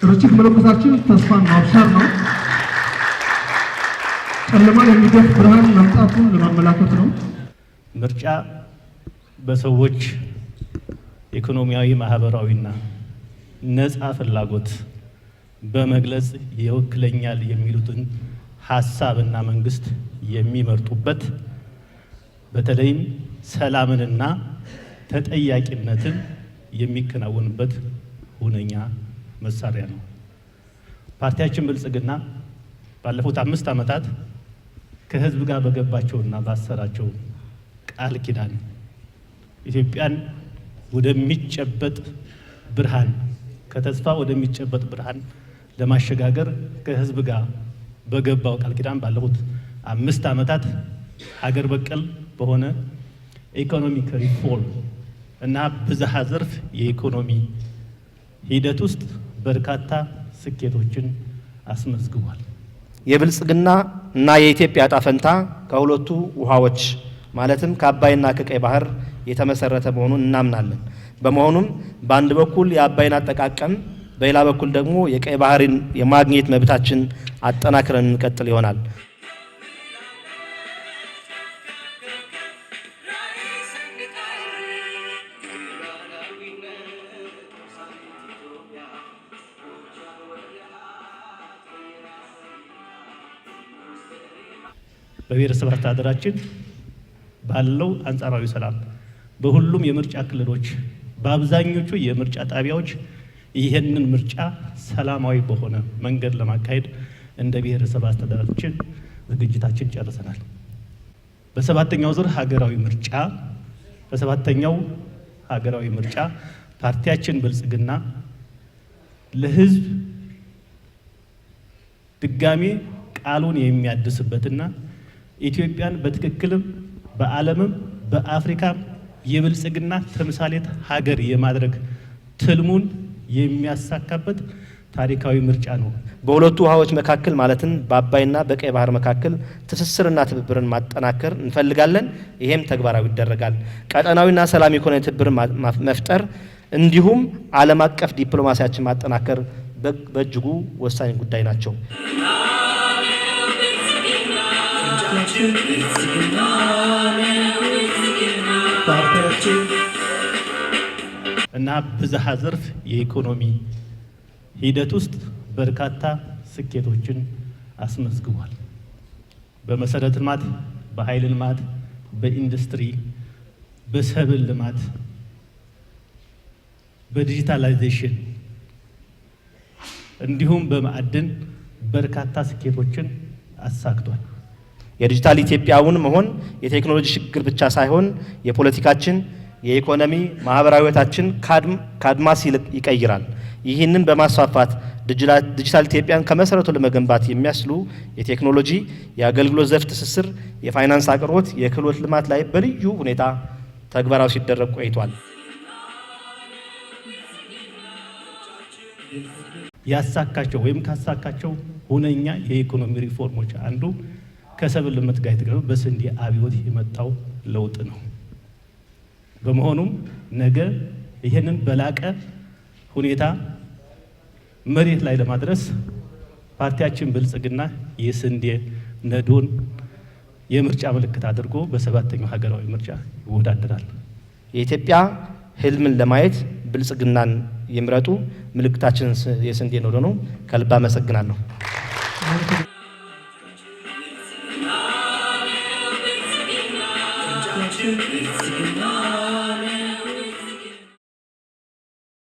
ርችት መለኮሳችን ተስፋን ማብሰር ነው። ጨለማን የሚገፍ ብርሃን መምጣቱን ለማመላከት ነው። ምርጫ በሰዎች ኢኮኖሚያዊ፣ ማህበራዊና ነፃ ፍላጎት በመግለጽ ይወክለኛል የሚሉትን ሐሳብና መንግስት የሚመርጡበት በተለይም ሰላምንና ተጠያቂነትን የሚከናወንበት ሁነኛ መሳሪያ ነው። ፓርቲያችን ብልጽግና ባለፉት 5 ዓመታት ከህዝብ ጋር በገባቸውና ባሰራቸው ቃል ኪዳን ኢትዮጵያን ወደሚጨበጥ ብርሃን ከተስፋ ወደሚጨበጥ ብርሃን ለማሸጋገር ከህዝብ ጋር በገባው ቃል ኪዳን ባለፉት 5 ዓመታት ሀገር በቀል በሆነ ኢኮኖሚክ ሪፎርም እና ብዝሃ ዘርፍ የኢኮኖሚ ሂደት ውስጥ በርካታ ስኬቶችን አስመዝግቧል። የብልጽግና እና የኢትዮጵያ ዕጣ ፈንታ ከሁለቱ ውሃዎች ማለትም ከአባይና ከቀይ ባህር የተመሰረተ መሆኑን እናምናለን። በመሆኑም በአንድ በኩል የአባይን አጠቃቀም በሌላ በኩል ደግሞ የቀይ ባህርን የማግኘት መብታችን አጠናክረን እንቀጥል ይሆናል። በብሔረሰብ አስተዳደራችን ባለው አንጻራዊ ሰላም በሁሉም የምርጫ ክልሎች በአብዛኞቹ የምርጫ ጣቢያዎች ይህንን ምርጫ ሰላማዊ በሆነ መንገድ ለማካሄድ እንደ ብሔረሰብ አስተዳደራችን ዝግጅታችን ጨርሰናል። በሰባተኛው ሀገራዊ ምርጫ ፓርቲያችን ብልጽግና ለህዝብ ድጋሜ ቃሉን የሚያድስበትና ኢትዮጵያን በትክክልም በዓለምም በአፍሪካም የብልጽግና ተምሳሌት ሀገር የማድረግ ትልሙን የሚያሳካበት ታሪካዊ ምርጫ ነው። በሁለቱ ውሃዎች መካከል ማለትም በአባይና በቀይ ባህር መካከል ትስስርና ትብብርን ማጠናከር እንፈልጋለን። ይሄም ተግባራዊ ይደረጋል። ቀጠናዊና ሰላም ኢኮኖሚ ትብብርን መፍጠር እንዲሁም ዓለም አቀፍ ዲፕሎማሲያችን ማጠናከር በእጅጉ ወሳኝ ጉዳይ ናቸው። እና ብዝሃ ዘርፍ የኢኮኖሚ ሂደት ውስጥ በርካታ ስኬቶችን አስመዝግቧል። በመሰረተ ልማት፣ በኃይል ልማት፣ በኢንዱስትሪ፣ በሰብል ልማት፣ በዲጂታላይዜሽን እንዲሁም በማዕድን በርካታ ስኬቶችን አሳክቷል። የዲጂታል ኢትዮጵያውን መሆን የቴክኖሎጂ ሽግግር ብቻ ሳይሆን የፖለቲካችን፣ የኢኮኖሚ፣ ማህበራዊ ህይወታችን ከአድማስ ይቀይራል። ይህንን በማስፋፋት ዲጂታል ኢትዮጵያን ከመሰረቱ ለመገንባት የሚያስችሉ የቴክኖሎጂ፣ የአገልግሎት ዘርፍ ትስስር፣ የፋይናንስ አቅርቦት፣ የክህሎት ልማት ላይ በልዩ ሁኔታ ተግባራዊ ሲደረግ ቆይቷል። ያሳካቸው ወይም ካሳካቸው ሁነኛ የኢኮኖሚ ሪፎርሞች አንዱ ከሰብል ልማት ጋር የተገናኘው በስንዴ አብዮት የመጣው ለውጥ ነው። በመሆኑም ነገ ይህንን በላቀ ሁኔታ መሬት ላይ ለማድረስ ፓርቲያችን ብልጽግና የስንዴ ነዶን የምርጫ ምልክት አድርጎ በሰባተኛው ሀገራዊ ምርጫ ይወዳደራል። የኢትዮጵያ ህልምን ለማየት ብልጽግናን ይምረጡ። ምልክታችን የስንዴ ነዶ ነው። ከልብ አመሰግናለሁ። It's